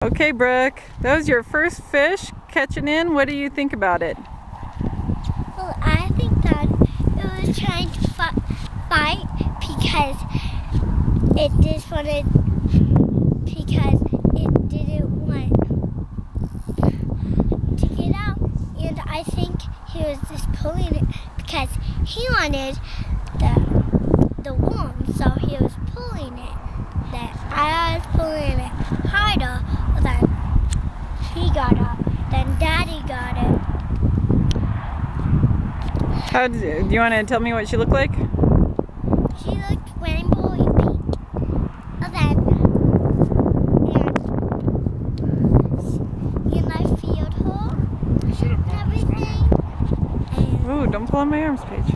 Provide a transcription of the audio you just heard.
Okay, Brooke, that was your first fish catching in. What do you think about it? Well, I think that it was trying to fight because it just wanted, because it didn't want to get out. And I think he was just pulling it because he wanted the worm, so he was pulling it. That I was pulling it harder. Then he got up. Then Daddy got it. Do you want to tell me what she looked like? She looked rainbow pink. And I feel her and everything. Ooh, don't pull on my arms, Paige.